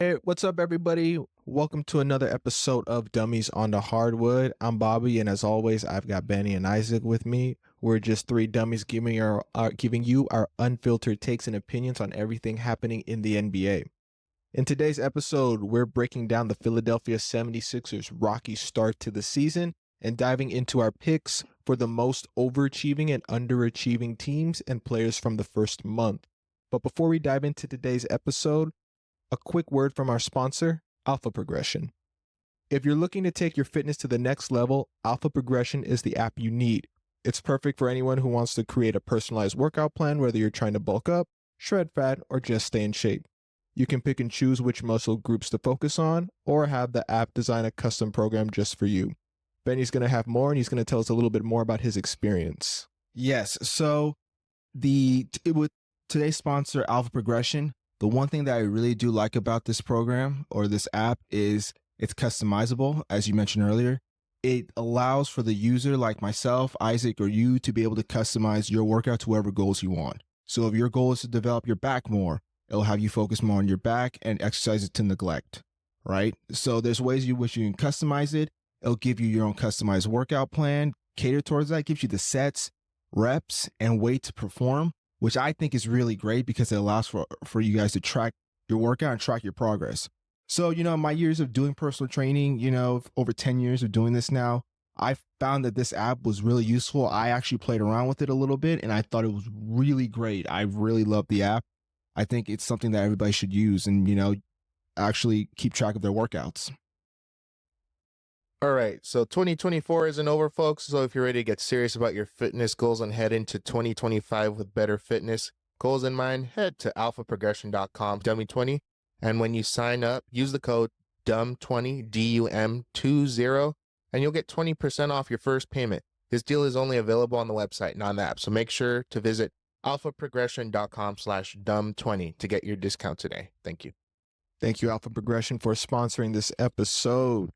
Hey, what's up, everybody? Welcome to another episode of Dummies on the Hardwood. I'm Bobby, and as always, I've got Bennie and Isaac with me. We're just three dummies giving you our unfiltered takes and opinions on everything happening in the NBA. In today's episode, we're breaking down the Philadelphia 76ers' rocky start to the season and diving into our picks for the most overachieving and underachieving teams and players from the first month. But before we dive into today's episode, a quick word from our sponsor, Alpha Progression. If you're looking to take your fitness to the next level, Alpha Progression is the app you need. It's perfect for anyone who wants to create a personalized workout plan, whether you're trying to bulk up, shred fat, or just stay in shape. You can pick and choose which muscle groups to focus on, or have the app design a custom program just for you. Benny's going to have more, and he's going to tell us a little bit more about his experience. Yes, so with today's sponsor, Alpha Progression, the one thing that I really do like about this program or this app is it's customizable, as you mentioned earlier. It allows for the user like myself, Isaac, or you to be able to customize your workout to whatever goals you want. So if your goal is to develop your back more, it'll have you focus more on your back and exercise it to neglect, right? So there's ways in which you can customize it. It'll give you your own customized workout plan, cater towards that, gives you the sets, reps, and weight to perform, which I think is really great because it allows for you guys to track your workout and track your progress. So, my years of doing personal training, over 10 years of doing this now, I found that this app was really useful. I actually played around with it a little bit and I thought it was really great. I really love the app. I think it's something that everybody should use and, actually keep track of their workouts. All right, so 2024 isn't over, folks. So if you're ready to get serious about your fitness goals and head into 2025 with better fitness goals in mind, head to alphaprogression.com, dummy20. And when you sign up, use the code DUM20, DUM20, and you'll get 20% off your first payment. This deal is only available on the website, not on the app. So make sure to visit alphaprogression.com/DUM20 to get your discount today. Thank you. Thank you, Alpha Progression, for sponsoring this episode.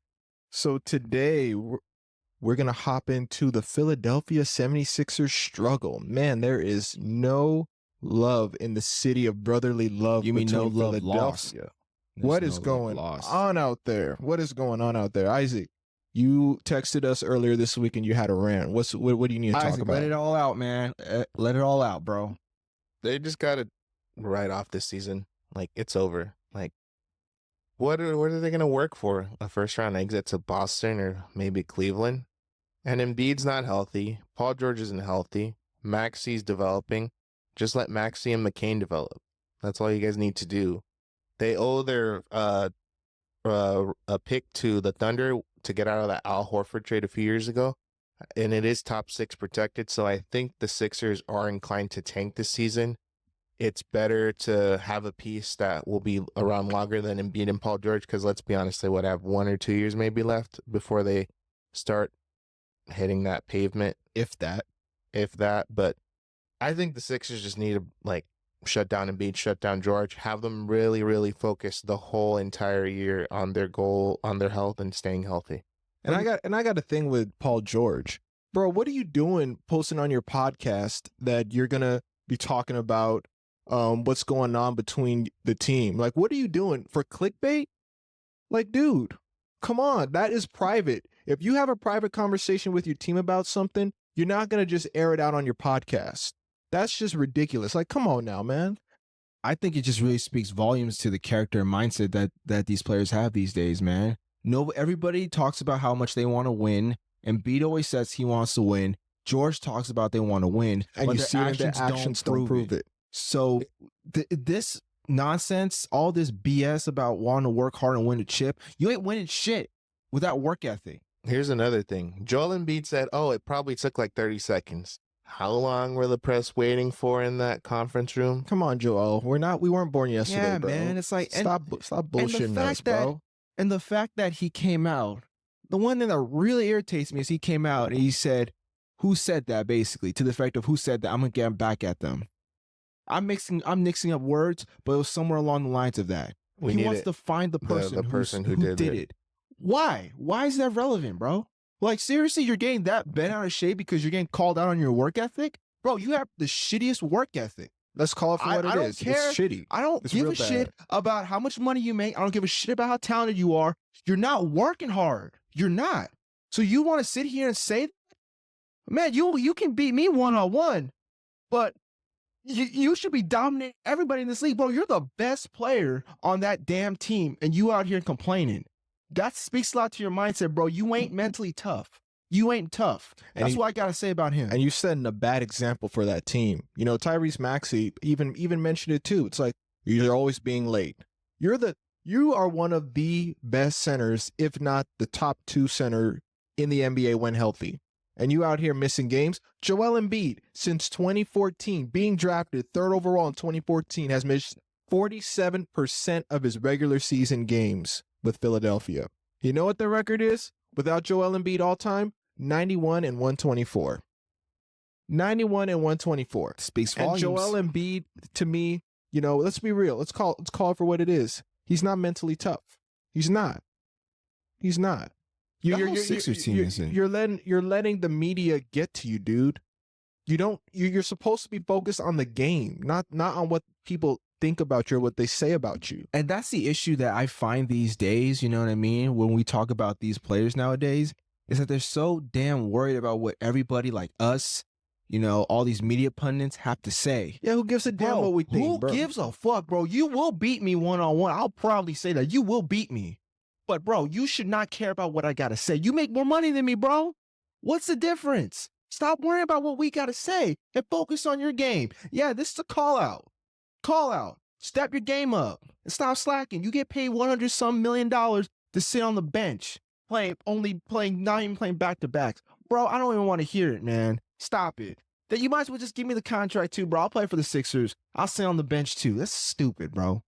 So today, we're going to hop into the Philadelphia 76ers struggle. Man, there is no love in the city of brotherly love. You mean no between love Philadelphia. lost? What is going on out there? What is going on out there? Isaac, you texted us earlier this week and you had a rant. What do you need to talk about? Let it all out, man. Let it all out, bro. They just got to write off this season. Like, it's over. Like, what are they going to work for? A first-round exit to Boston or maybe Cleveland? And Embiid's not healthy. Paul George isn't healthy. Maxi's developing. Just let Maxi and McCain develop. That's all you guys need to do. They owe their a pick to the Thunder to get out of that Al Horford trade a few years ago. And it is top 6 protected. So I think the Sixers are inclined to tank this season. It's better to have a piece that will be around longer than Embiid and Paul George, because let's be honest, they would have 1 or 2 years maybe left before they start hitting that pavement, if that. But I think the Sixers just need to shut down Embiid, shut down George, have them really, really focus the whole entire year on their goal, on their health and staying healthy. And I got a thing with Paul George. Bro, what are you doing posting on your podcast that you're going to be talking about what's going on between the team? Like, what are you doing for clickbait? Like, dude, come on. That is private. If you have a private conversation with your team about something, you're not going to just air it out on your podcast. That's just ridiculous. Like, come on now, man. I think it just really speaks volumes to the character and mindset that these players have these days, man. No, everybody talks about how much they want to win. Embiid always says he wants to win. George talks about they want to win. And but you see their actions don't prove it. So this nonsense, all this BS about wanting to work hard and win a chip, you ain't winning shit without work ethic. Here's another thing. Joel Embiid said, it probably took like 30 seconds. How long were the press waiting for in that conference room? Come on, Joel. We weren't born yesterday, bro. Yeah, man. It's like, stop bullshitting us, bro. And the fact that he came out, the one thing that really irritates me is he came out and he said, who said that, basically, to the effect of who said that, I'm going to get back at them. I'm mixing up words, but it was somewhere along the lines of that. He wants to find the person, who did it. Why? Why is that relevant, bro? Like, seriously, you're getting that bent out of shape because you're getting called out on your work ethic? Bro, you have the shittiest work ethic. Let's call it for what I it don't is. care. It's shitty. I don't It's give real a shit bad. about how much money you make. I don't give a shit about how talented you are. You're not working hard. You're not. So you want to sit here and say, man, you can beat me one-on-one, but you should be dominating everybody in this league, bro. You're the best player on that damn team, and you out here complaining. That speaks a lot to your mindset, bro. You ain't mentally tough. You ain't tough. That's what I gotta say about him. And you setting a bad example for that team. You know, Tyrese Maxey even mentioned it too. It's like you're always being late. You are one of the best centers, if not the top 2 center in the NBA when healthy. And you out here missing games. Joel Embiid, since 2014, being drafted 3rd overall in 2014, has missed 47% of his regular season games with Philadelphia. You know what the record is without Joel Embiid all time? 91 and 124. 91 and 124. Speaks And volumes. Joel Embiid, to me, you know, let's be real. Let's call it for what it is. He's not mentally tough. He's not. He's not. Sixers team isn't. You're letting the media get to you, dude. You're supposed to be focused on the game, not on what people think about you or what they say about you. And that's the issue that I find these days, you know what I mean? When we talk about these players nowadays, is that they're so damn worried about what everybody like us, you know, all these media pundits have to say. Yeah, who gives a damn Bro, what we think, who bro? gives a fuck, bro? You will beat me one-on-one. I'll proudly say that. You will beat me. But, bro, you should not care about what I got to say. You make more money than me, bro. What's the difference? Stop worrying about what we got to say and focus on your game. Yeah, this is a call-out. Call-out. Step your game up and stop slacking. You get paid $100-some million to sit on the bench, not even playing back-to-backs. Bro, I don't even want to hear it, man. Stop it. Then you might as well just give me the contract, too, bro. I'll play for the Sixers. I'll sit on the bench, too. That's stupid, bro.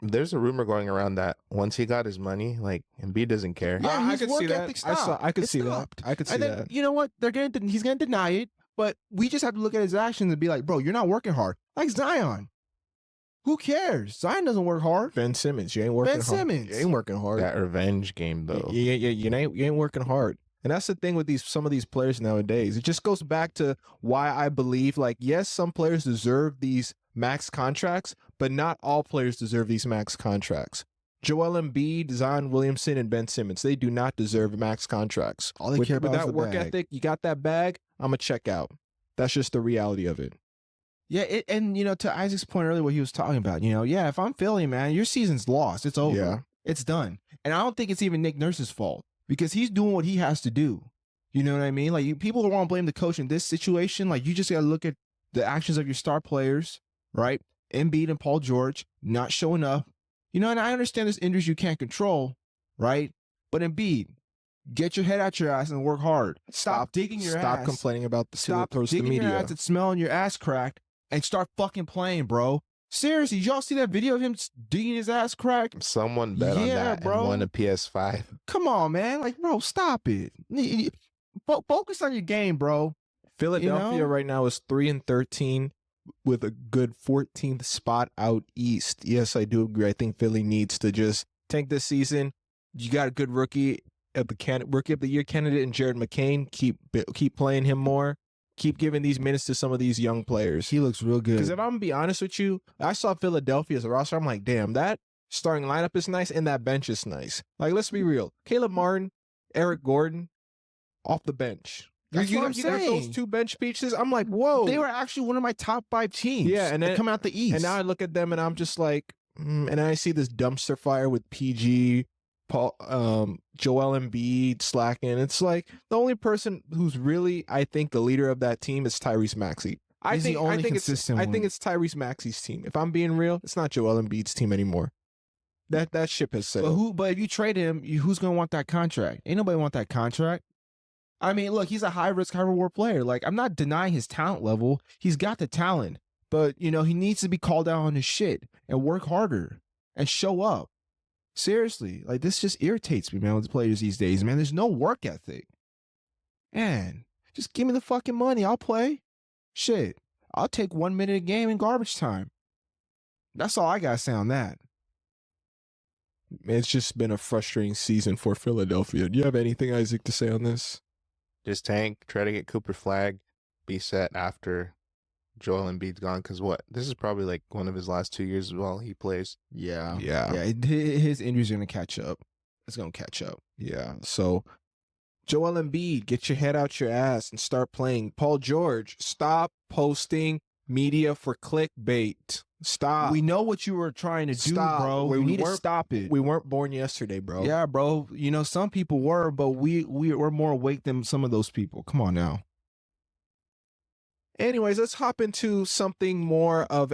There's a rumor going around that once he got his money, like Embiid doesn't care. Yeah, I his could work see that. ethic stopped. I could It see stopped. that. I could see And then, that. you know what? He's going to deny it, but we just have to look at his actions and be like, bro, you're not working hard. Like Zion. Who cares? Zion doesn't work hard. Ben Simmons, you ain't working Ben hard. Simmons. You ain't working hard. That revenge game, though. Yeah, you ain't working hard. And that's the thing with some of these players nowadays. It just goes back to why I believe, like, yes, some players deserve these max contracts, but not all players deserve these max contracts. Joel Embiid, Zion Williamson, and Ben Simmons, they do not deserve max contracts. All they care about with is that the work bag. ethic, you got that bag, I'm going to check out. That's just the reality of it. Yeah, and, you know, to Isaac's point earlier, what he was talking about, you know, yeah, if I'm Philly, man, your season's lost. It's over. Yeah. It's done. And I don't think it's even Nick Nurse's fault because he's doing what he has to do. You know what I mean? Like, people don't want to blame the coach in this situation. Like, you just got to look at the actions of your star players, right? Embiid and Paul George not showing up. You know, and I understand there's injuries you can't control, right? But Embiid, get your head out your ass and work hard. Stop digging your ass. Stop complaining about the Stop the digging your media. ass and smelling your ass cracked and start fucking playing, bro. Seriously, y'all see that video of him digging his ass cracked? Someone bet on Yeah, that bro. and won a PS5. Come on, man. Like, bro, stop it. Focus on your game, bro. Philadelphia You know? right now is 3-13 with a good 14th spot out east. Yes, I do agree. I think Philly needs to just tank this season. You got a good rookie of the year candidate in Jared McCain. Keep playing him more. Keep giving these minutes to some of these young players. He looks real good. Because if I'm gonna be honest with you, I saw Philadelphia's roster. I'm like, damn, that starting lineup is nice and that bench is nice. Like, let's be real. Caleb Martin, Eric Gordon, off the bench. That's what I'm you got those saying. 2 bench pieces. I'm like, whoa. They were actually one of my top 5 teams. Yeah, and that then- come out the East. And now I look at them and I'm just like, and then I see this dumpster fire with PG, Paul, Joel Embiid slacking. It's like the only person who's really, I think, the leader of that team is Tyrese Maxey. He's the only consistent I think one. it's Tyrese Maxey's team. If I'm being real, it's not Joel Embiid's team anymore. That ship has sailed. But if you trade him, who's gonna want that contract? Ain't nobody want that contract. I mean, look, he's a high risk, high reward player. Like, I'm not denying his talent level. He's got the talent, but you know, he needs to be called out on his shit and work harder and show up. Seriously, like, this just irritates me, man, with the players these days, man. There's no work ethic. Man, just give me the fucking money. I'll play. Shit, I'll take 1 minute a game in garbage time. That's all I gotta say on that. It's just been a frustrating season for Philadelphia. Do you have anything, Isaac, to say on this? Just tank, try to get Cooper Flag, be set after Joel Embiid's gone because what? This is probably like one of his last 2 years as well. He plays. Yeah. Yeah. His injuries are going to catch up. It's going to catch up. Yeah. So, Joel Embiid, get your head out your ass and start playing. Paul George, stop posting media for clickbait. Stop. We know what you were trying to do, Stop. bro. We need to stop it. We weren't born yesterday, bro. Yeah, bro. You know, some people were, but we're more awake than some of those people. Come on now. Anyways, let's hop into something more of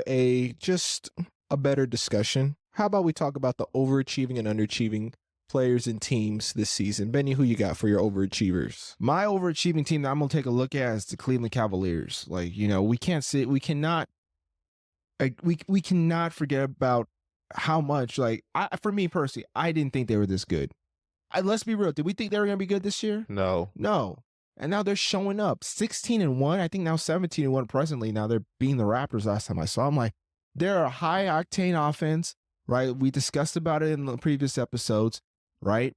just a better discussion. How about we talk about the overachieving and underachieving players and teams this season? Benny, who you got for your overachievers? My overachieving team that I'm going to take a look at is the Cleveland Cavaliers. Like, you know, we cannot forget about how much, like, for me personally, I didn't think they were this good. Let's be real. Did we think they were going to be good this year? No. And now they're showing up 16-1. I think now 17-1 presently. Now they're beating the Raptors last time I saw. I'm like, they're a high octane offense, right? We discussed about it in the previous episodes, right?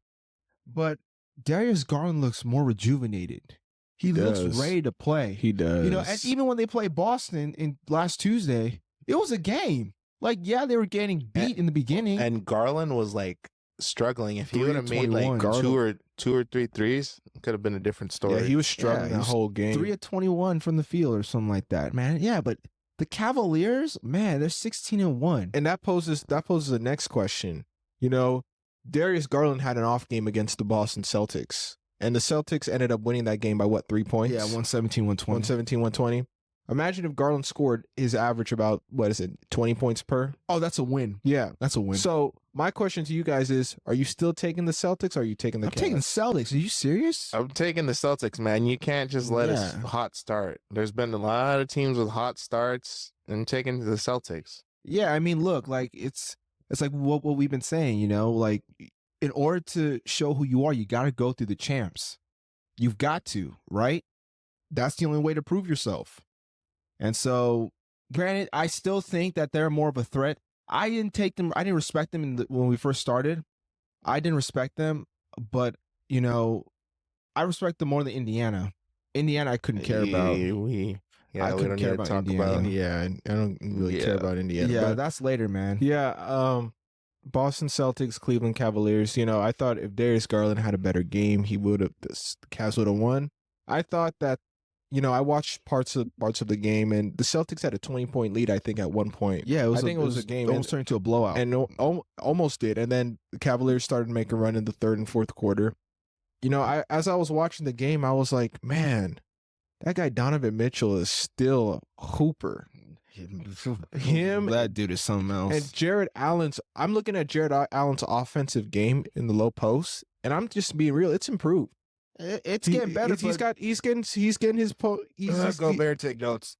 But Darius Garland looks more rejuvenated. He looks ready to play. He does. You know, and even when they played Boston in last Tuesday, it was a game. Like, yeah, they were getting beat in the beginning. And Garland was like struggling. If he would have made 3 of like 21. two or three threes, it could have been a different story. Yeah, he was struggling the whole game. 3 of 21 from the field or something like that, man. Yeah, but the Cavaliers, man, they're 16-1. And that poses the next question. You know, Darius Garland had an off game against the Boston Celtics. And the Celtics ended up winning that game by what, 3 points? Yeah, 117, 120. 117, 120. Imagine if Garland scored his average about, 20 points per? Oh, that's a win. Yeah. That's a win. So my question to you guys is, are you still taking the Celtics or are you taking the I'm taking the Celtics. Are you serious? I'm taking the Celtics, man. You can't just let us hot start. There's been a lot of teams with hot starts and taking the Celtics. Yeah, I mean, look, like it's like what we've been saying, you know, like in order to show who you are, you got to go through the champs. You've got to, right? That's the only way to prove yourself. And so, granted, I still think that they're more of a threat. I didn't respect them when we first started. I didn't respect them, but, you know, I respect them more than Indiana. Indiana, I couldn't care about. We don't need to talk about. Yeah, I don't really care about Indiana. Yeah, but that's later, man. Yeah, Boston Celtics, Cleveland Cavaliers. You know, I thought if Darius Garland had a better game, the Cavs would have won. I thought that, you know, I watched parts of the game, and the Celtics had a 20-point lead, I think, at one point. Yeah, I think it was a game. Almost turned into a blowout. And almost did. And then the Cavaliers started to make a run in the third and fourth quarter. You know, as I was watching the game, I was like, man, that guy Donovan Mitchell is still a hooper. That dude is something else. And Jared Allen's, I'm looking at Jared Allen's offensive game in the low post, and I'm just being real. It's improved. It's getting better. He's getting his Gobert, take notes.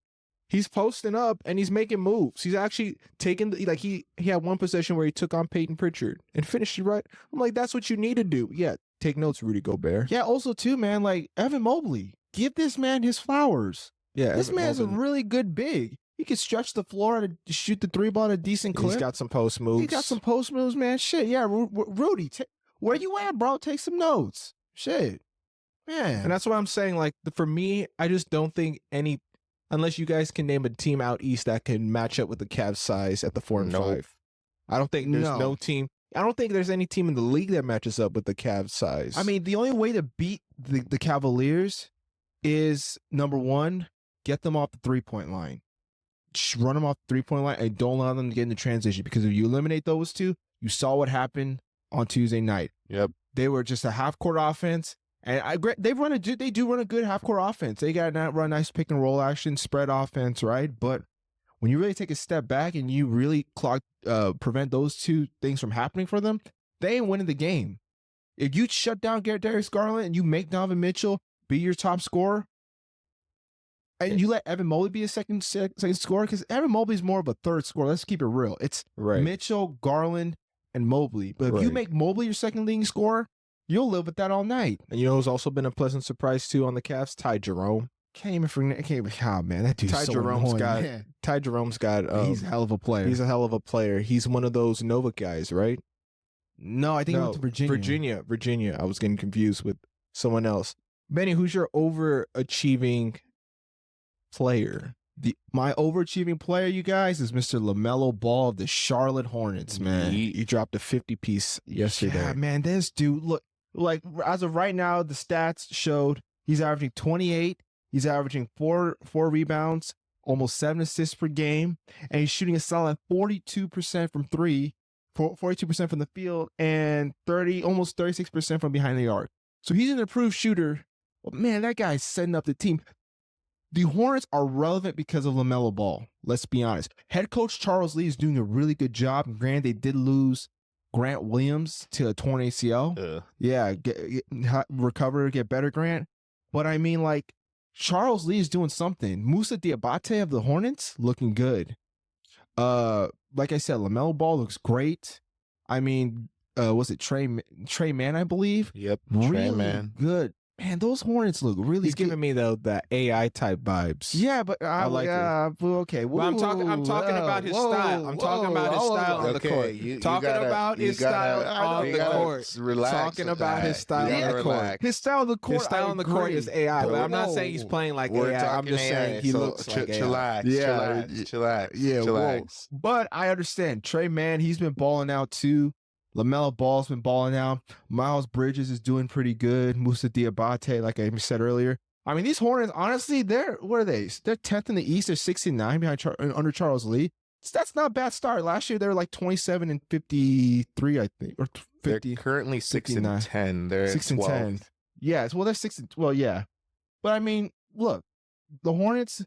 He's posting up and he's making moves. He's actually taking he had one possession where he took on Peyton Pritchard and finished it right. I'm like, that's what you need to do. Yeah, take notes, Rudy Gobert. Yeah, also too, man, like Evan Mobley, give this man his flowers. Yeah, this man's a really good big. He can stretch the floor and shoot the 3 ball at a decent clip. He's got some post moves. He got some post moves, man. Shit, yeah, Rudy, where you at, bro? Take some notes. Shit. Man. And that's what I'm saying. Like, for me, I just don't think unless you guys can name a team out east that can match up with the Cavs size at the 4 and 5. I don't think there's no team. I don't think there's any team in the league that matches up with the Cavs size. I mean, the only way to beat the Cavaliers is, number one, get them off the 3-point line. Just run them off the 3-point line and don't allow them to get in the transition, because if you eliminate those two, you saw what happened on Tuesday night. Yep. They were just a half-court offense. And they do run a good half-court offense. They got to run nice pick and roll action, spread offense, right? But when you really take a step back and you really prevent those two things from happening for them, they ain't winning the game. If you shut down Darius Garland and you make Donovan Mitchell be your top scorer, and you let Evan Mobley be a second scorer, because Evan Mobley's more of a third scorer. Let's keep it real. It's Mitchell, Garland, and Mobley. But if you make Mobley your second leading scorer, you'll live with that all night. And you know who's also been a pleasant surprise too on the Cavs? Ty Jerome. Can't even forget. Oh man, that dude's so annoying. Ty Jerome's got. He's a hell of a player. He's a hell of a player. He's one of those Nova guys, right? No, I think he went to Virginia. Virginia. I was getting confused with someone else. Benny, who's your overachieving player? My overachieving player, you guys, is Mr. Lamelo Ball of the Charlotte Hornets, man. He dropped a 50-piece yesterday. Yeah, man, this dude, look, like as of right now, the stats showed he's averaging 28. He's averaging four rebounds, almost 7 assists per game, and he's shooting a solid 42% from three, 42% from the field, and almost 36% from behind the arc. So he's an improved shooter. But man, that guy's setting up the team. The Hornets are relevant because of LaMelo Ball. Let's be honest. Head coach Charles Lee is doing a really good job. And granted, they did lose Grant Williams to a torn ACL. Yeah, recover, get better, Grant. But I mean, like, Charles Lee is doing something. Moussa Diabate of the Hornets looking good. Like I said, LaMelo Ball looks great. I mean, was it Trey Mann, I believe? Yep, really Trey Mann. Good. Man, those Hornets look really He's good. giving me though the AI type vibes. Yeah, but I like it. Okay. Well, I'm talking about his style. I'm talking about his style on the court. Talking about his style on the court. Relax. Talking about his style on the court. His style on the court. His style on the court is AI, but I'm not saying he's playing like AI. I'm just saying he looks like AI. Chillax. Yeah, chillax. But I understand. Trey Mann, he's been balling out too. LaMelo Ball's been balling out. Miles Bridges is doing pretty good. Moussa Diabate, like I said earlier. I mean, these Hornets, honestly, what are they? They're 10th in the East. They're 69 behind under Charles Lee. That's not a bad start. Last year, they were like 27 and 53, I think. Or 50. They're currently 6 and 10. They're 6 and 10. Yeah, well, they're 6 and, well, yeah. But I mean, look, the Hornets,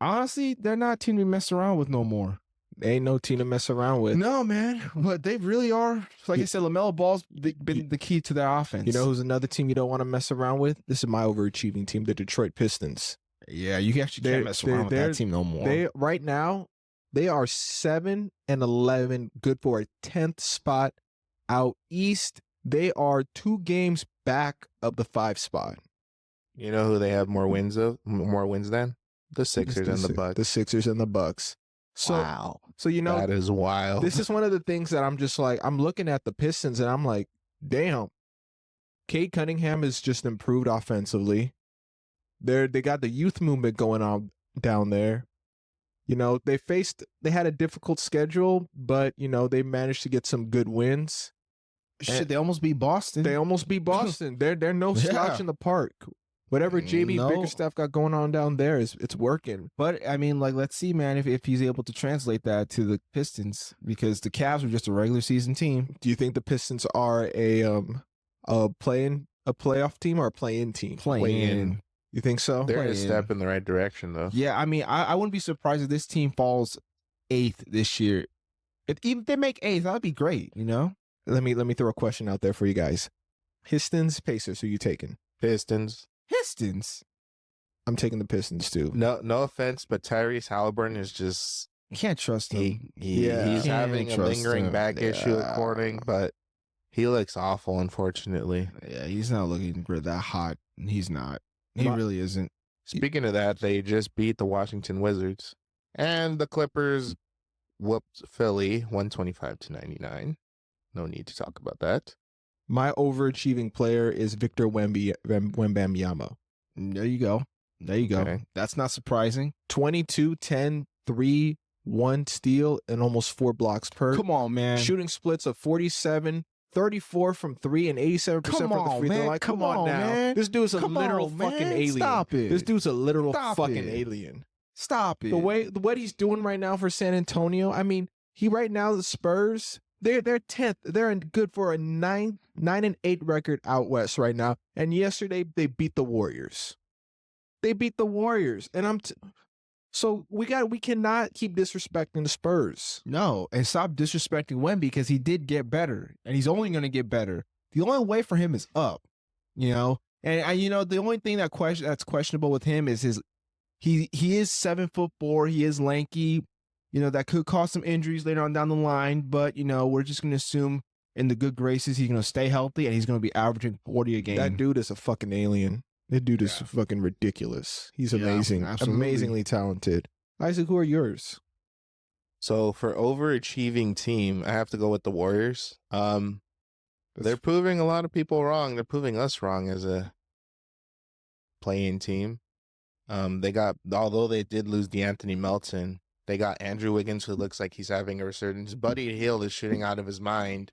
honestly, they're not a team to mess around with no more. Ain't no team to mess around with. No, man. But they really are. Like I said, LaMelo Ball's been the key to their offense. You know who's another team you don't want to mess around with? This is my overachieving team, the Detroit Pistons. Yeah, you actually can't mess around with that team no more. Right now, they are 7-11, good for a 10th spot out east. They are 2 games back of the 5 spot. You know who they have more wins than? The Sixers and the Bucks. The Sixers and the Bucks. So, wow. So, you know, that is wild. This is one of the things that I'm just like, I'm looking at the Pistons and I'm like, damn, Cade Cunningham is just improved offensively. They got the youth movement going on down there. You know, they had a difficult schedule, but, you know, they managed to get some good wins. Shit, they almost beat Boston. They're no slouch in the park. Whatever JB Bickerstaff got going on down there it's working. But I mean, like, let's see, man, if he's able to translate that to the Pistons, because the Cavs are just a regular season team. Do you think the Pistons are a playoff team or a play-in team? Play-in. You think so? They're a step in the right direction, though. Yeah, I mean, I wouldn't be surprised if this team falls 8th this year. Even if they make 8th, that'd be great, you know? Let me throw a question out there for you guys. Pistons, Pacers, who you taking? Pistons. I'm taking the Pistons too. No offense, but Tyrese Halliburton is just, you can't trust him. He's having a lingering back issue according, but he looks awful, unfortunately. Yeah, he's not looking that hot. He's not. He really isn't. Speaking of that, they just beat the Washington Wizards, and the Clippers whooped Philly 125-99. No need to talk about that. My overachieving player is Victor Wembanyama. There you go. Okay. That's not surprising. 22, 10, 3, 1 steal, and almost 4 blocks per. Come on, man. Shooting splits of 47, 34 from 3, and 87% from the free throw line. Come on now. Man. This dude's a literal fucking alien. Stop it. This dude's a literal fucking alien. Stop it. What he's doing right now for San Antonio, I mean, the Spurs, they're 10th. They're good for a 9-8 record out west right now. And yesterday they beat the Warriors. And so we cannot keep disrespecting the Spurs. No, and stop disrespecting Wemby, because he did get better, and he's only going to get better. The only way for him is up, you know. And you know, the only thing that's questionable with him is he is 7'4", he is lanky. You know, that could cause some injuries later on down the line, but, you know, we're just going to assume in the good graces he's going to stay healthy and he's going to be averaging 40 a game. That dude is a fucking alien. That dude is fucking ridiculous. He's amazing. Absolutely. Amazingly talented. Isaac, who are yours? So for overachieving team, I have to go with the Warriors. They're proving a lot of people wrong. They're proving us wrong as a play-in team. Although they did lose DeAnthony Melton, they got Andrew Wiggins, who looks like he's having a resurgence. Buddy Hield is shooting out of his mind.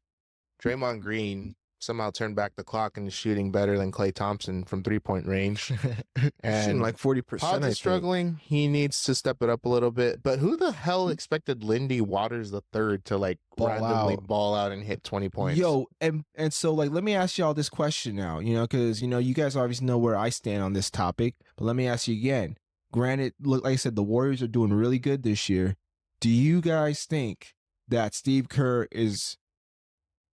Draymond Green somehow turned back the clock and is shooting better than Klay Thompson from 3-point range. And Shooting like 40%. Pods is struggling. He needs to step it up a little bit. But who the hell expected Lindy Waters III to like randomly ball out and hit 20 points? Yo, and so like, let me ask y'all this question now, because, you guys obviously know where I stand on this topic, but let me ask you again. Granted, look, like I said, the Warriors are doing really good this year. Do you guys think that Steve Kerr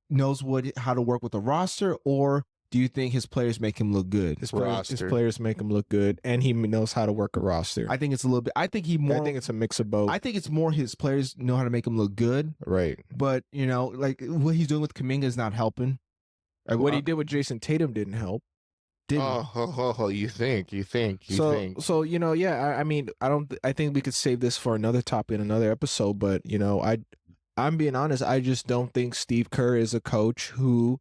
knows how to work with the roster, or do you think his players make him look good? His players make him look good, and he knows how to work a roster. I think it's a little bit. I think it's a mix of both. I think it's more his players know how to make him look good, right? But like what he's doing with Kuminga is not helping. What he did with Jayson Tatum didn't help. You think. So yeah. I mean, I think we could save this for another topic in another episode. But I'm being honest. I just don't think Steve Kerr is a coach who,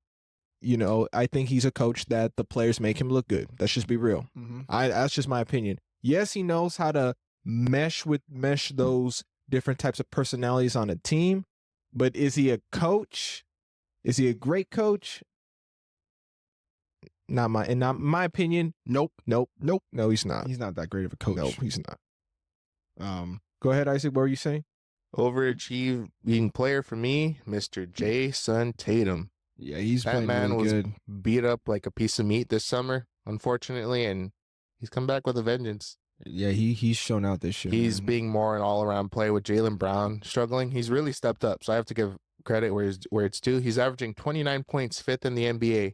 I think he's a coach that the players make him look good. Let's just be real. Mm-hmm. That's just my opinion. Yes, he knows how to mesh those different types of personalities on a team, but is he a coach? Is he a great coach? Not my opinion. Nope. No, he's not. He's not that great of a coach. No, he's not. Go ahead, Isaac. What were you saying? Overachieving player for me, Mr. Jayson Tatum. Yeah, he's that playing man really was good. Beat up like a piece of meat this summer, unfortunately, and he's come back with a vengeance. Yeah, he's shown out this year. He's being more an all-around play with Jaylen Brown struggling. He's really stepped up, so I have to give credit where it's due. He's averaging 29 points, fifth in the NBA.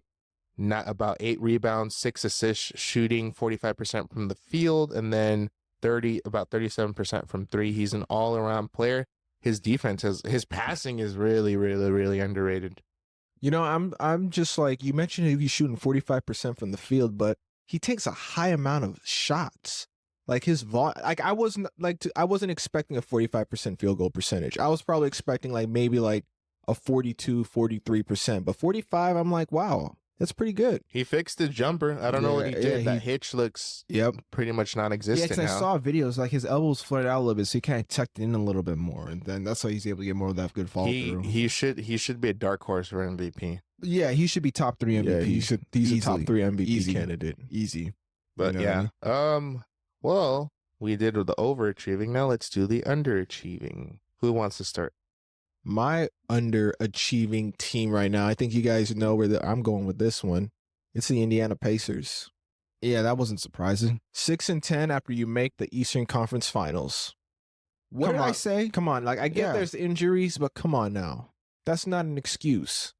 Not about 8 rebounds, 6 assists, shooting 45% from the field, and then about 37% from 3. He's an all-around player. His defense his passing is really, really, really underrated. I'm just like, you mentioned he's shooting 45% from the field, but he takes a high amount of shots. Like his I wasn't expecting a 45% field goal percentage. I was probably expecting maybe a 42, 43%, but 45, I'm like, wow. That's pretty good. He fixed his jumper. I don't know what he did. That hitch looks pretty much non-existent now. I saw videos his elbows flared out a little bit, so he kind of tucked in a little bit more, and then that's why he's able to get more of that good fall through. He should be a dark horse for MVP. Yeah, he should be top 3 MVP. Yeah, he's a top 3 MVP candidate. Easy. But well, we did the overachieving. Now let's do the underachieving. Who wants to start? My underachieving team right now, I think you guys know where I'm going with this one. It's the Indiana Pacers. Yeah, that wasn't surprising. 6-10 after you make the Eastern Conference Finals. What did I say? Come on. I get there's injuries, but come on now. That's not an excuse.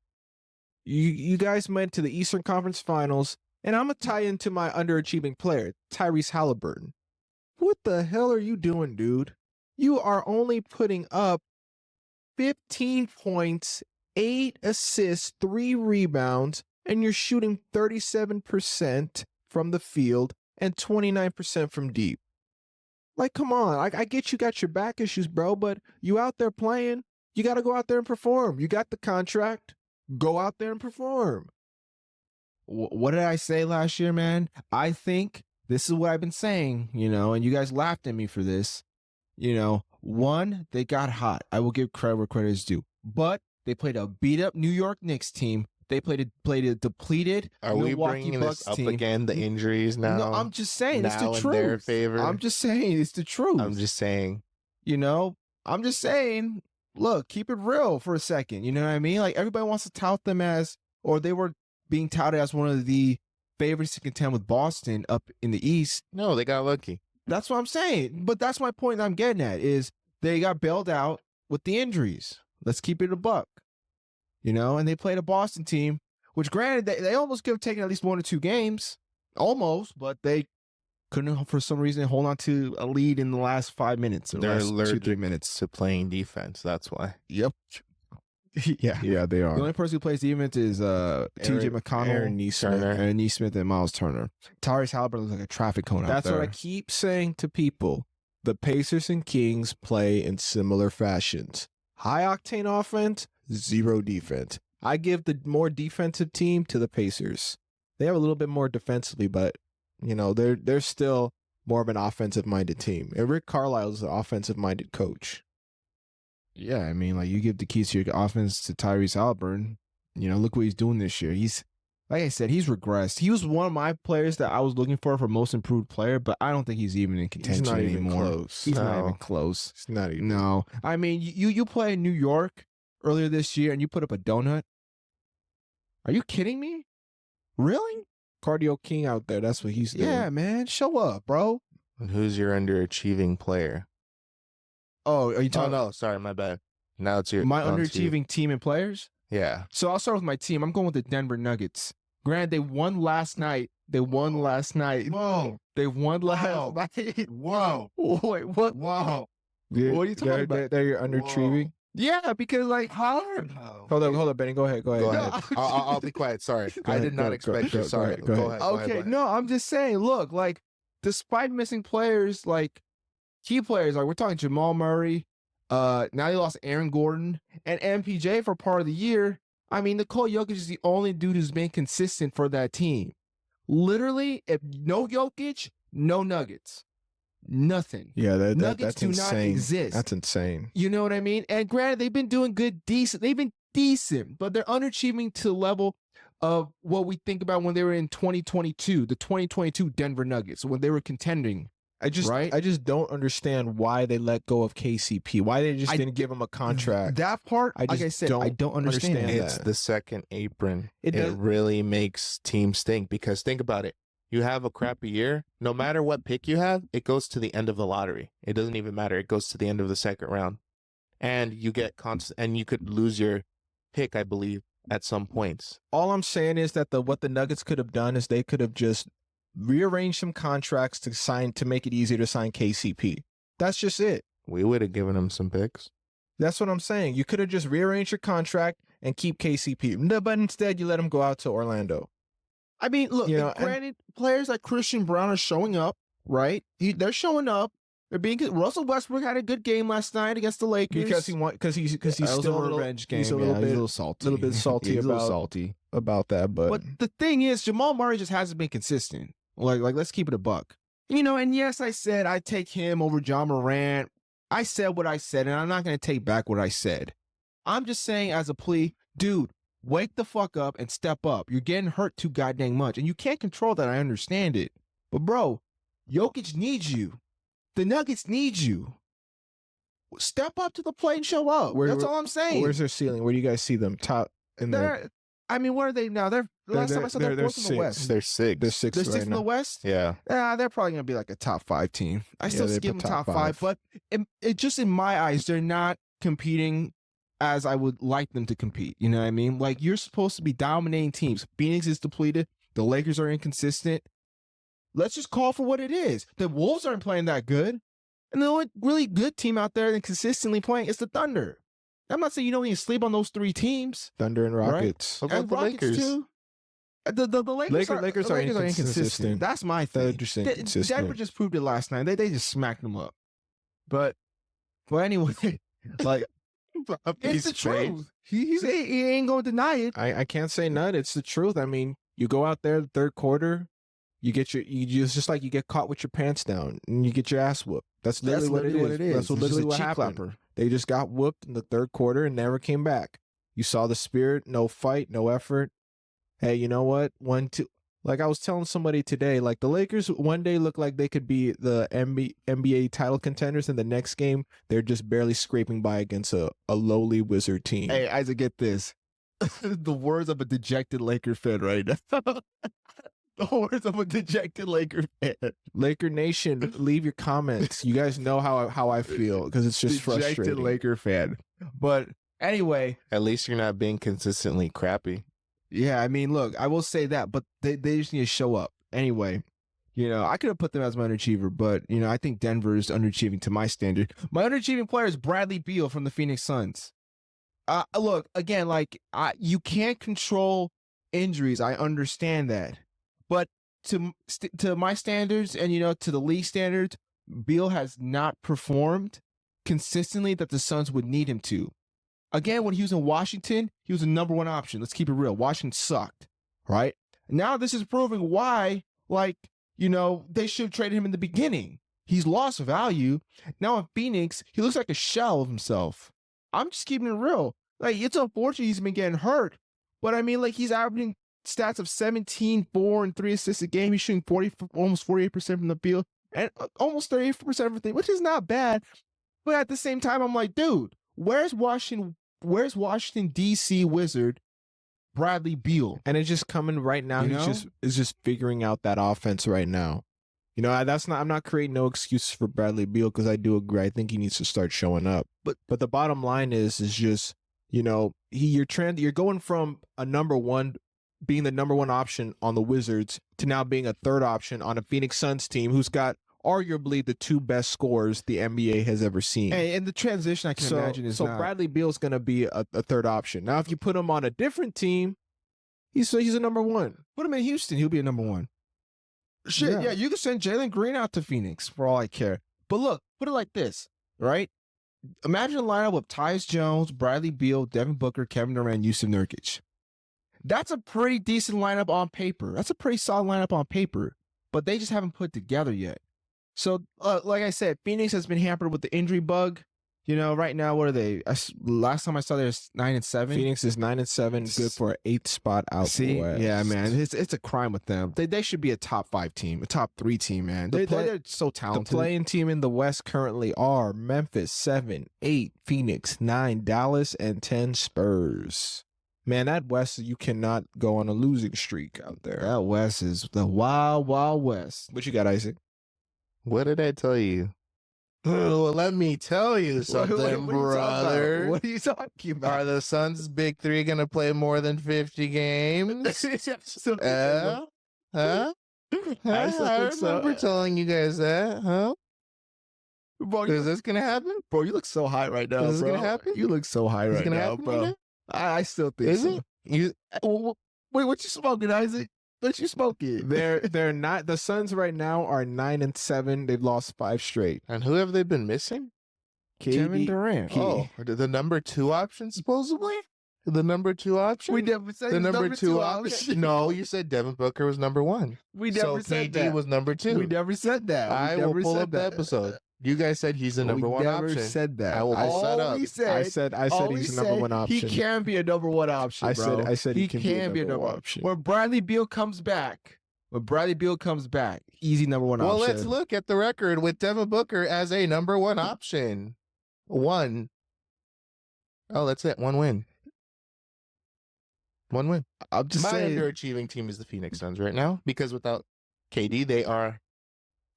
You guys went to the Eastern Conference Finals, and I'm going to tie into my underachieving player, Tyrese Halliburton. What the hell are you doing, dude? You are only putting up 15 points, 8 assists, 3 rebounds, and you're shooting 37% from the field and 29% from deep. Come on. I get you got your back issues, bro, but you out there playing, you got to go out there and perform. You got the contract. Go out there and perform. What did I say last year, man? I think this is what I've been saying, and you guys laughed at me for this. One, they got hot. I will give credit where credit is due. But they played a beat-up New York Knicks team. They played a depleted Milwaukee we bringing Bucks this up team. again, the injuries now? No, I'm just saying it's the in truth. their favor. I'm just saying it's the truth. I'm just saying. I'm just saying, look, keep it real for a second. You know what I mean? Everybody wants to tout them or they were being touted as one of the favorites to contend with Boston up in the East. No, they got lucky. That's what I'm saying. But that's my point I'm getting at is they got bailed out with the injuries. Let's keep it a buck. And they played a Boston team, which granted, they almost could have taken at least 1 or 2 games. Almost, but they couldn't, for some reason, hold on to a lead in the last 5 minutes. They're allergic 2-3 minutes to playing defense. That's why. Yep. Yeah, they are. The only person who plays defense is TJ McConnell, Aaron Neesmith, and Miles Turner. Tyrese Halliburton looks like a traffic cone out there. That's what I keep saying to people. The Pacers and Kings play in similar fashions. High octane offense, 0 defense. I give the more defensive team to the Pacers. They have a little bit more defensively, but they're still more of an offensive-minded team. And Rick Carlisle is an offensive-minded coach. Yeah, I mean, like, you give the keys to your offense to Tyrese Halliburton. Look what he's doing this year. He's, like I said, he's regressed. He was one of my players that I was looking for most improved player, but I don't think he's even in contention He's not even anymore. close. He's not even close. It's not even. No. I mean, you play in New York earlier this year and you put up a donut. Are you kidding me? Really? Cardio King out there. That's what he's doing. Yeah, man. Show up, bro. And who's your underachieving player? Oh, are you Oh, talking no. Sorry, my bad. Now it's your my on to you. underachieving team and players? Yeah. So I'll start with my team. I'm going with the Denver Nuggets. Granted, they won last night. Whoa. They won last Whoa. night. Whoa. Wait, what? Whoa. Yeah, What are you talking about? They're your underachieving. Yeah, because like Hard. Hold up, Benny. Go ahead. Go No, ahead. I'll be quiet. Sorry. I ahead, did not go expect you. ahead, Sorry. go ahead. okay, no, I'm just saying, look, like, despite missing players, like, key players, like, we're talking Jamal Murray, now they lost Aaron Gordon, and MPJ for part of the year. I mean, Nikola Jokic is the only dude who's been consistent for that team. Literally, if no Jokic, no Nuggets. Nothing. Yeah, Nuggets that's do insane. not exist. That's insane. You know what I mean? And granted, they've been doing good, decent. They've been decent, but they're underachieving to the level of what we think about when they were in 2022, the 2022 Denver Nuggets, when they were contending. I just don't understand why they let go of KCP. Why they just didn't give him a contract. That part, I like just I said, I don't understand. understand It's that. the second apron. It It does- really makes teams think, because think about it. You have a crappy year, no matter what pick you have, it goes to the end of the lottery. It doesn't even matter. It goes to the end of the second round. And you get and you could lose your pick, I believe, at some points. All I'm saying is that what the Nuggets could have done is they could have just rearranged some contracts to make it easier to sign KCP. That's just it. We would have given him some picks. That's what I'm saying. You could have just rearranged your contract and keep KCP. No, but instead you let him go out to Orlando. I mean, look, granted, players like Christian Brown are showing up, right? They're showing up. They're being good. Russell Westbrook had a good game last night against the Lakers. Because he's still a revenge game. He's a little bit salty. little bit salty He's a little about- salty. about that, But the thing is, Jamal Murray just hasn't been consistent. Like let's keep it a buck. And yes, I said I'd take him over John Morant. I said what I said, and I'm not going to take back what I said. I'm just saying as a plea, dude, wake the fuck up and step up. You're getting hurt too goddamn much, and you can't control that. I understand it. But, bro, Jokic needs you. The Nuggets need you. Step up to the plate and show up. That's all I'm saying. where's their ceiling? Where do you guys see them? Top in the Where are they now? Last time I saw they're fourth in the West. They're six. they're sixth They're right sixth in the now. West? Yeah. They're probably going to be like a top 5 team. I still they give put them top top five, five. but it just in my eyes, they're not competing as I would like them to compete. You know what I mean? Like, you're supposed to be dominating teams. Phoenix is depleted. The Lakers are inconsistent. Let's just call for what it is. The Wolves aren't playing that good. And the only really good team out there and consistently playing is the Thunder. I'm not saying you don't need to sleep on those 3 teams. Thunder and Right? Rockets. What about And the Rockets Lakers? too. The Lakers Lakers are inconsistent. That's my thing. They're just inconsistent. Denver just proved it last night. They just smacked them up. But anyway, like it's the truth. He ain't gonna deny it. I can't say none. It's the truth. I mean, you go out there the third quarter, it's just like you get caught with your pants down and you get your ass whooped. That's literally what it is. That's It's literally just a what cheek happened. clapper. They just got whooped in the third quarter and never came back. You saw the spirit, no fight, no effort. Hey, you know what? Like I was telling somebody today, like the Lakers one day look like they could be the NBA title contenders, and the next game they're just barely scraping by against a lowly Wizard team. Hey, Isaac, get this. The words of a dejected Laker fan right now. The words of a dejected Laker fan. Laker Nation, leave your comments. You guys know how I feel because it's just Dejected frustrating. Laker fan. But anyway, At least you're not being consistently crappy. yeah, I mean, look, I will say that, but they just need to show up. Anyway, I could have put them as my underachiever, but, I think Denver is underachieving to my standard. My underachieving player is Bradley Beal from the Phoenix Suns. Look, again, you can't control injuries. I understand that. But to my standards and, to the league standards, Beal has not performed consistently that the Suns would need him to. Again, when he was in Washington, he was the number 1 option. Let's keep it real. Washington sucked, right? Now this is proving why, they should have traded him in the beginning. He's lost value. Now in Phoenix, he looks like a shell of himself. I'm just keeping it real. Like, it's unfortunate he's been getting hurt. But I mean, like, he's averaging stats of 17, 4, and 3 assists a game. He's shooting almost 48% from the field and almost 38% from the, which is not bad. But at the same time, I'm like, dude, where's Washington DC Wizard Bradley Beal? And it's just coming right now. He's just figuring out that offense right now. I'm not creating no excuses for Bradley Beal, because I do agree. I think he needs to start showing up. But the bottom line is just, you're going from being the number one option on the Wizards to now being a third option on a Phoenix Suns team who's got arguably the 2 best scorers the NBA has ever seen. And the transition, I can imagine, is not... Bradley Beal's going to be a third option. Now, if you put him on a different team, he's a number one. Put him in Houston, he'll be a number one. Shit, yeah, you can send Jalen Green out to Phoenix for all I care. But look, put it like this, right? Imagine a lineup with Tyus Jones, Bradley Beal, Devin Booker, Kevin Durant, Jusuf Nurkic. That's a pretty decent lineup on paper. That's a pretty solid lineup on paper. But they just haven't put together yet. So, like I said, Phoenix has been hampered with the injury bug. Right now, what are they? Last time I saw, they're 9-7. Phoenix is 9-7, good for an 8th spot out. See, west. Yeah, man, it's a crime with them. They should be a top 5 team, a top 3 team, man. They're so talented. The playing team in the West currently are Memphis 7, 8, Phoenix 9, Dallas, and 10 Spurs. Man, that West, you cannot go on a losing streak out there. That West is the wild, wild West. What you got, Isaac? What did I tell you? Well, let me tell you something, brother. What are you talking about? Are the Suns' big 3 going to play more than 50 games? I remember telling you guys that, huh? Bro, is this going to happen? Bro, you look so high right now, Is this going to happen? You look so high right now, bro. I still think is so. It? Wait, what you smoking, Isaac? What you smoking? They're not. The Suns right now are 9-7. They've lost 5 straight. And who have they been missing? Kevin Durant. Oh, the number 2 option, supposedly? The number 2 option? We never said the number 2 option. No, you said Devin Booker was number 1. We never said KD that. Was number 2. We never said that. I will pull up the episode. You guys said he's the number 1 option. We never said that. I will pull that up. I said he's the number 1 option. He can be a number 1 option, bro. I said he can be a number 1 option. When Bradley Beal comes back, easy number 1 option. Well, let's look at the record with Devin Booker as a number 1 option. 1. Oh, that's it. 1 win. 1 win. I'm just saying. My underachieving team is the Phoenix Suns right now, because without KD, they are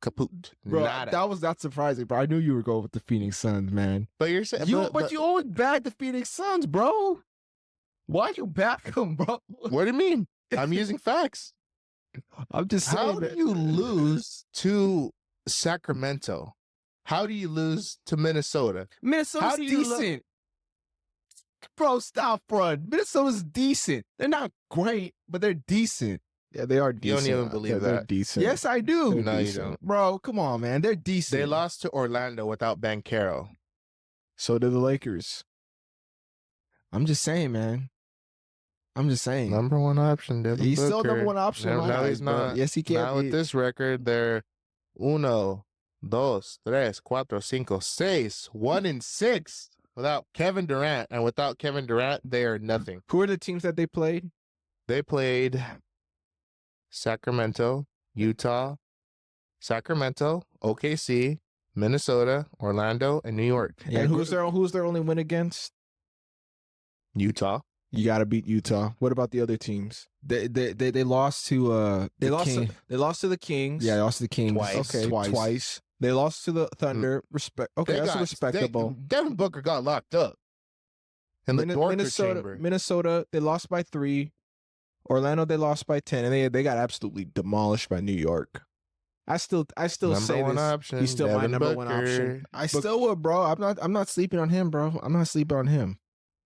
kaput. Bro, Nada. that was not surprising, bro. I knew you were going with the Phoenix Suns, man. But you're saying, but you always back the Phoenix Suns, bro. Why you back them, bro? What do you mean? I'm using facts. I'm just saying. How do you lose to Sacramento? How do you lose to Minnesota? Minnesota's decent. Bro, stop, bro. Minnesota's decent. They're not great, but they're decent. Yeah, they are decent. You don't even believe that. They're decent. Yes, I do. No, you don't. Bro, come on, man. They're decent. They lost to Orlando without Banchero. So did the Lakers. I'm just saying, man. I'm just saying. Number 1 option, Devin He's Booker. still number 1 option. No, he's not. Bro. Yes, he can. Now with this record, they're 1, 2, 3, 4, 5, 6, 1-6 without Kevin Durant. And without Kevin Durant, they are nothing. Who are the teams that they played? They played Sacramento, Utah, Sacramento, OKC, Minnesota, Orlando, and New York. Yeah, and who's their only win against? Utah. You got to beat Utah. What about the other teams? They lost to they lost to the Kings. Yeah, they lost to the Kings. Twice. Okay, twice. They lost to the Thunder. Okay, that's respectable. Devin Booker got locked up in the torture chamber. Minnesota, they lost by 3. Orlando, they lost by 10, and they got absolutely demolished by New York. I still say this. Option, he's still Devin my number Booker. 1 option. I still would, bro. I'm not sleeping on him, bro. I'm not sleeping on him.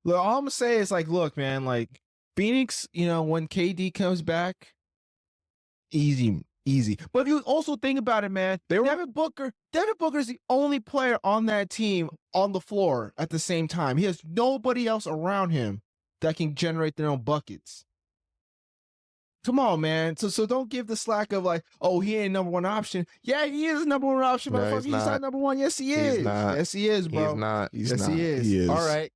Look, all I'm gonna say is, like, look, man, like, Phoenix, when KD comes back, easy. But if you also think about it, man, Devin Booker is the only player on that team on the floor at the same time. He has nobody else around him that can generate their own buckets. Come on, man. So don't give the slack of like, oh, he ain't number one option. Yeah, he is number one option, No, motherfucker. he's He's not not. number one. Yes, he He's is. not. Yes, he is, bro. He's not. He's Yes, not. he is. He is. All right.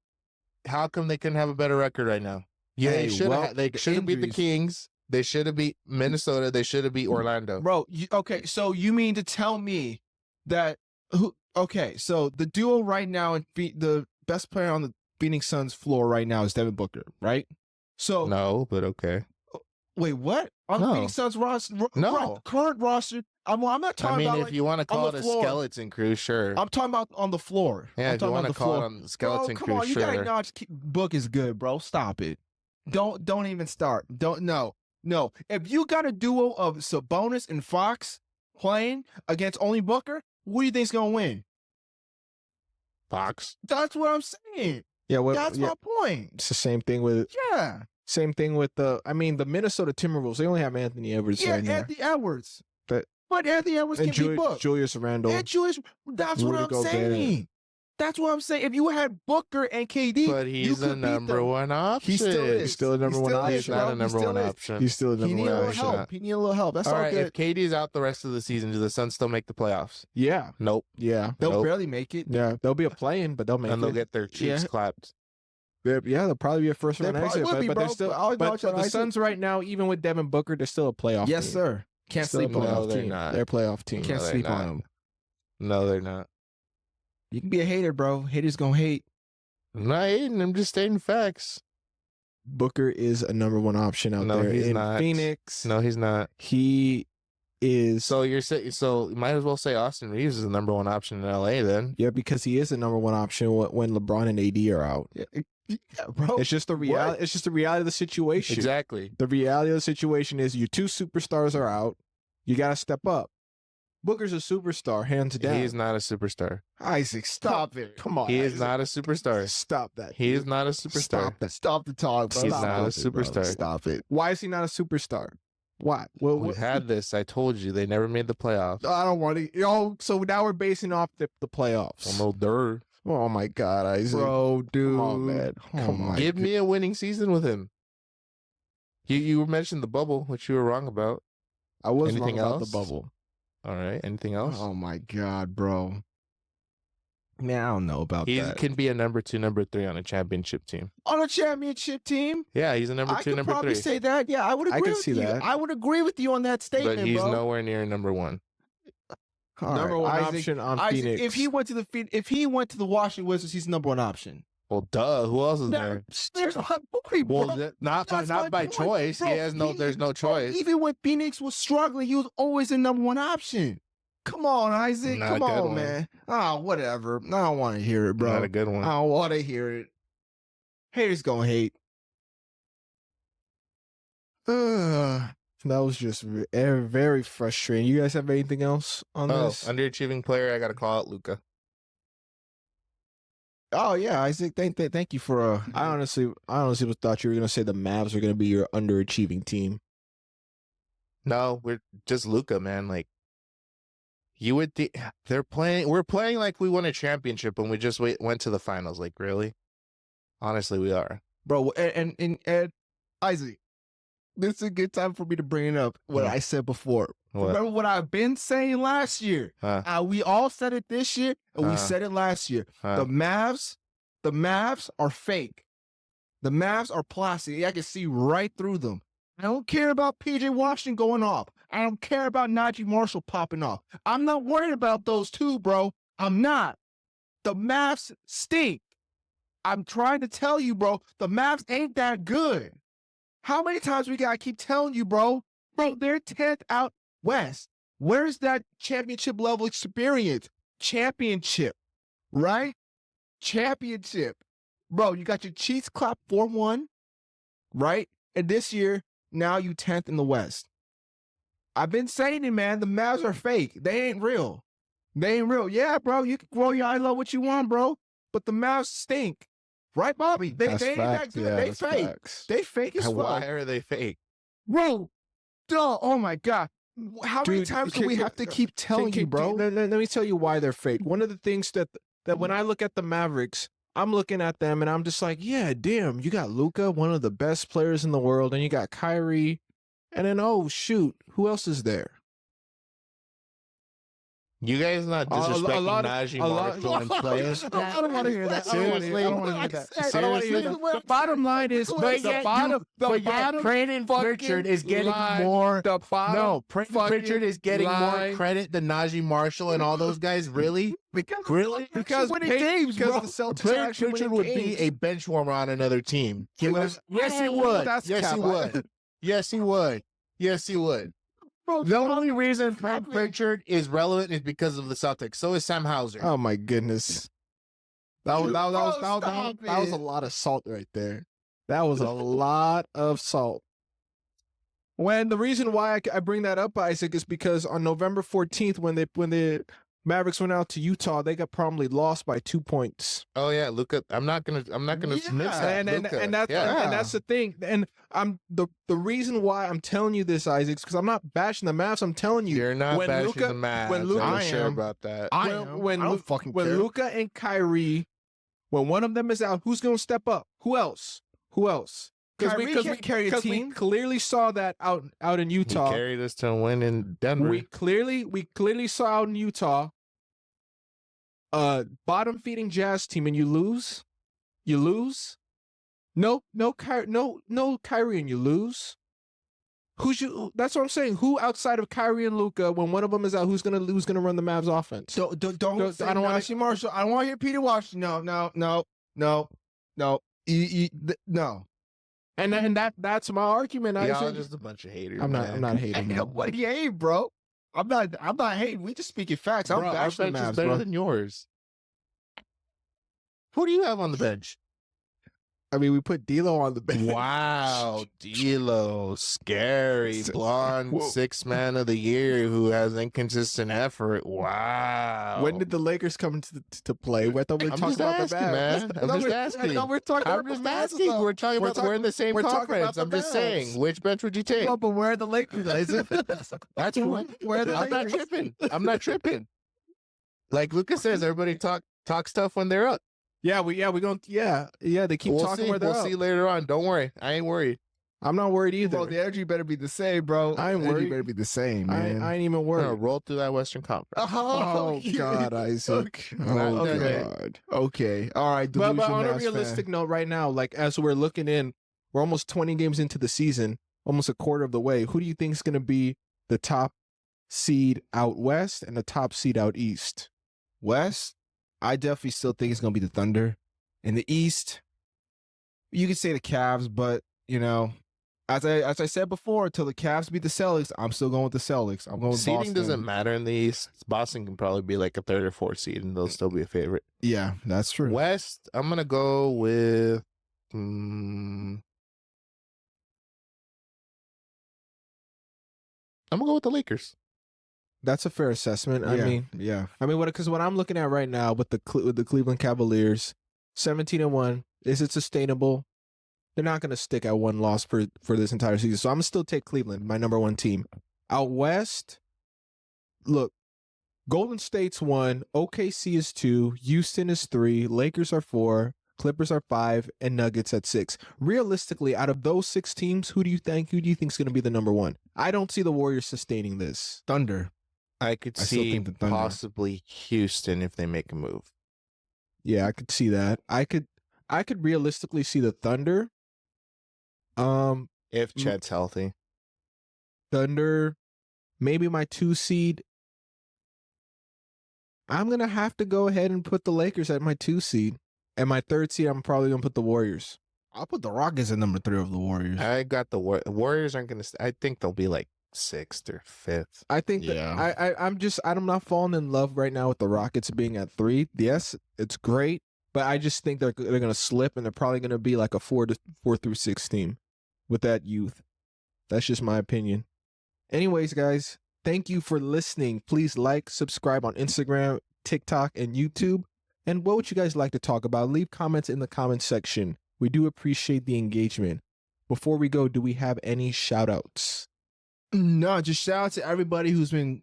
How come they couldn't have a better record right now? Yeah, Hey, they should well, have. They the should have beat the injuries. Kings. They should have beat Minnesota. They should have beat Orlando. Bro, okay, so you mean to tell me that okay, so the duo right now and the best player on the Phoenix Suns floor right now is Devin Booker, right? So No, but okay. wait, what? On the No. Phoenix Suns roster, No. current roster. I'm not talking I mean, about if like, you want to call on it the a floor. skeleton crew, sure. I'm talking about on the floor. Yeah, I'm if you talking want about to the call floor. it on the skeleton Bro, come crew, on, you sure. gotta acknowledge Book is good, bro. Stop it. Don't even start. No. If you got a duo of Sabonis and Fox playing against only Booker, who do you think's gonna win? Fox. That's what I'm saying. Yeah, That's my point. it's the same thing with Yeah. the. I mean, the Minnesota Timberwolves. They only have Anthony Edwards Yeah, right now. Anthony Edwards. But- Anthony Edwards And can be booked. Julius Randle. And Julius, that's what Rudy I'm Gobert. saying. That's what I'm saying. If you had Booker and KD, But you he's could a beat number them. one option. He still is. He's still a number He one still option. is, He's not bro. a number He one still is. option. He's still a He number need a one little option. help. He need a little help. That's all all right, good. if KD's out the rest of the season, do the Suns still make the playoffs? Yeah, Nope. yeah, They'll Nope. barely make it. yeah. They'll be a play-in, but they'll make And they'll it. get their cheeks Yeah. clapped. Yeah, they'll probably be a first They round probably exit, would be, but bro, they're still. but I'll But acknowledge that, the Isaac. Suns right now, even with Devin Booker, they're still a playoff. Yes, team. sir. Can't Still a sleep on No, playoff them. they're team. not. They're a playoff team. Can't No, they're sleep on not. them. No, they're not. You can be a hater, bro. Haters gonna hate. I'm not hating. I'm just stating facts. Booker is a number one option out No, there he's in not. Phoenix. No, he's not. He is. So you might as well say Austin Reeves is the number one option in LA then. Yeah, because he is the number one option when LeBron and AD are out. Yeah, bro. It's just the reality. It's just the reality of the situation. Exactly. The reality of the situation is your two superstars are out. You got to step up. Booker's a superstar, hands down. He's not a superstar. Isaac, stop it. Come on, He is Isaac. not a superstar. Stop that. He is dude. not a superstar. Stop that. Stop the talk, bro. He's Stop not a it, bro. superstar. Stop it. Why is he not a superstar? Why? We had this. I told you they never made the playoffs. I don't want to. So now we're basing off the playoffs. Well, no, duh. Oh my God, Isaac. Bro, dude. Come on, man. Oh Come on. my Give me a winning season with him. You mentioned the bubble, which you were wrong about. I was Anything wrong about else? the bubble. All right. Anything else? Oh my God, bro. Man, I don't know about He that. can be a number 2, number 3 on a championship team. On a championship team, Yeah, he's a number I 2, could number probably 3. say that. Yeah, I would I agree can with see you. that. I would agree with you on that statement, But he's bro. nowhere near number 1. All Number right, one Isaac, option on Isaac, Phoenix. if he went to the Washington Wizards, he's number one option. Well, duh. Who else is there? There's my boy, bro. Well, not That's my by point, choice. bro. He has no. There's no choice. Even when Phoenix was struggling, he was always the number one option. Come on, Isaac. Not a Come good on, one. man. Oh, whatever. I don't want to hear it, bro. Not a good one. I don't want to hear it. Haters gonna hate. That was just very, very frustrating. You guys have anything else on this? Underachieving player. I got to call out Luka. Oh yeah, Isaac. Thank you for. I honestly thought you were gonna say the Mavs are gonna be your underachieving team. No, we're just Luka, man. Like you would think they're playing. We're playing like we won a championship when we just went to the finals. Like really, honestly, we are. bro. And Isaac, this is a good time for me to bring it up. What Yeah. I said before. What? Remember what I've been saying last year? Huh. We all said it this year, and we Uh. said it last year. Huh. The Mavs are fake. The Mavs are plastic. I can see right through them. I don't care about PJ Washington going off. I don't care about Najee Marshall popping off. I'm not worried about those two, bro. I'm not. The Mavs stink. I'm trying to tell you, bro, the Mavs ain't that good. How many times we gotta keep telling you, bro? Bro, they're 10th out west. Where's that championship level experience? Championship, right? Championship. Bro, you got your Chiefs clap 4-1, right? And this year, now you 10th in the West. I've been saying it, man. The Mavs are fake. They ain't real. They ain't real. Yeah, bro, you can grow your eye low what you want, bro. But the Mavs stink. Right, Bobby? They That's ain't facts. that good. Yeah, They that's fake. facts. They fake as Why fuck. are they fake? Bro, duh. Oh my God. How many Dude, times do we have to keep telling you, bro? Let me tell you why they're fake. One of the things that when I look at the Mavericks, I'm looking at them and I'm just like, yeah, damn, you got Luka, one of the best players in the world, and you got Kyrie, And then, oh, shoot, who else is there? You guys not disrespecting Najee Marshall and players. I don't want to hear that. Seriously? I don't want to hear that. I don't wanna hear Seriously? The bottom line is, Brandon Pritchard is getting more. Pritchard is getting more credit than Najee Marshall and all those guys. Really? Because winning games, because bro. the Celtics are actually Pritchard winning would be games. a bench warmer on another team. Yes, he would. That's Yes, cap. he would. Yes, he would. Yes, he would. The only reason Frank Pritchard is relevant is because of the Celtics. So is Sam Hauser. Oh my goodness. That was a lot of salt right there. That was a lot of salt. When the reason why I bring that up, Isaac, is because on November 14th, when the Mavericks went out to Utah, they got promptly lost by 2 points. Oh yeah, Luka. I'm not gonna miss that. And that's the thing. And I'm the reason why I'm telling you this, Isaac, because I'm not bashing the Mavs. I'm telling you, You're not when bashing Luka- the Mavs. when Luka- I'm I sure am. about that. I don't fucking care. when Luka and Kyrie, when one of them is out, who's going to step up? Who else? Kyrie can't carry a team. We clearly saw that out in Utah. He carried us to a win in Denver. We clearly saw out in Utah. Bottom feeding Jazz team, and you lose. No Kyrie, and you lose. That's what I'm saying. Who outside of Kyrie and Luka, when one of them is out, who's gonna run the Mavs offense? Don't say I don't want to see Marshall. I don't want to hear Peter Washington. No. No. And that's my argument. Y'all just a bunch of haters. I'm not hating. Hey, what do you hate, bro? I'm not hating. We just speaking facts. I'm Bro, our bashing bench the is Mavs, better bro. than yours. Who do you have on the bench? I mean, we put D'Lo on the bench. Wow, D'Lo, scary blonde, sixth man of the year who has inconsistent effort. Wow. When did the Lakers come to play? I thought we were I'm talking just about asking, the Mavs. man. I'm just asking. No, we're talking I'm about just the Mavs, asking. though. We're talking about we're in the same we're talking about conference. the I'm just Mavs. saying, which bench would you take? But where are the Lakers? That's what. Where are the I'm not Lakers? tripping. I'm not tripping. Like Luka says, everybody talk stuff when they're up. They keep We'll talking see. where they're We'll up. see later on. Don't worry. I ain't worried. I'm not worried either. Bro, the energy better be the same, bro. I ain't The energy worried. better be the same, man. I ain't even We're gonna worried. roll through that Western Conference. Oh God, Isaac. Not Oh done yet. God. Okay. All right. But Delusion on a Mavs realistic fan. note, right now, like as we're looking in, we're almost 20 games into the season, almost a quarter of the way. Who do you think is going to be the top seed out west and the top seed out east? West, I definitely still think it's gonna be the Thunder. In the East, you could say the Cavs, but as I said before, until the Cavs beat the Celtics, I'm still going with the Celtics. I'm going with Seeding Boston. doesn't matter in the East. Boston can probably be like a third or fourth seed, and they'll still be a favorite. Yeah, that's true. West, I'm gonna go with. I'm gonna go with the Lakers. That's a fair assessment. Yeah, I mean, because what I'm looking at right now with the Cleveland Cavaliers, 17-1, is it sustainable? They're not going to stick at one loss for this entire season. So I'm going to still take Cleveland, my number one team. Out west, look, Golden State's 1, OKC is 2, Houston is 3, Lakers are 4, Clippers are 5, and Nuggets at 6. Realistically, out of those 6 teams, who do you think is going to be the number one? I don't see the Warriors sustaining this. Thunder. I could I still see think the Thunder. possibly Houston if they make a move. Yeah, I could see that. I could realistically see the Thunder. If Chet's healthy. Thunder, maybe my 2 seed. I'm going to have to go ahead and put the Lakers at my 2 seed. And my 3rd seed, I'm probably going to put the Warriors. I'll put the Rockets at number 3 of the Warriors. I got the Warriors aren't going to. I think they'll be like 6th or 5th. I think Yeah. that I'm not falling in love right now with the Rockets being at 3. Yes, it's great, but I just think they're going to slip, and they're probably going to be like a 4 through 6 team with that youth. That's just my opinion. Anyways, guys, thank you for listening. Please like, subscribe on Instagram, TikTok, and YouTube. And what would you guys like to talk about? Leave comments in the comment section. We do appreciate the engagement. Before we go, do we have any shout outs? No, just shout out to everybody who's been,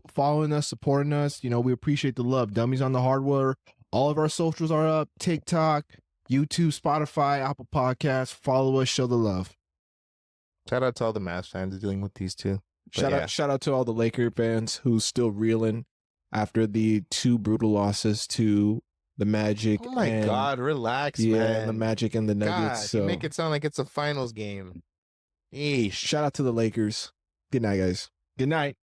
following us, supporting us. We appreciate the love. Dummies on the Hardware. All of our socials are up. TikTok, YouTube, Spotify, Apple Podcasts. Follow us, show the love. Shout out to all the Mavs fans dealing with these two. But Shout out to all the Laker fans who's still reeling after the 2 brutal losses to the Magic. Oh my God, relax, yeah, man. the Magic and the Nuggets. God, So you make it sound like it's a finals game. Eesh. shout out to the Lakers. Good night, guys. Good night.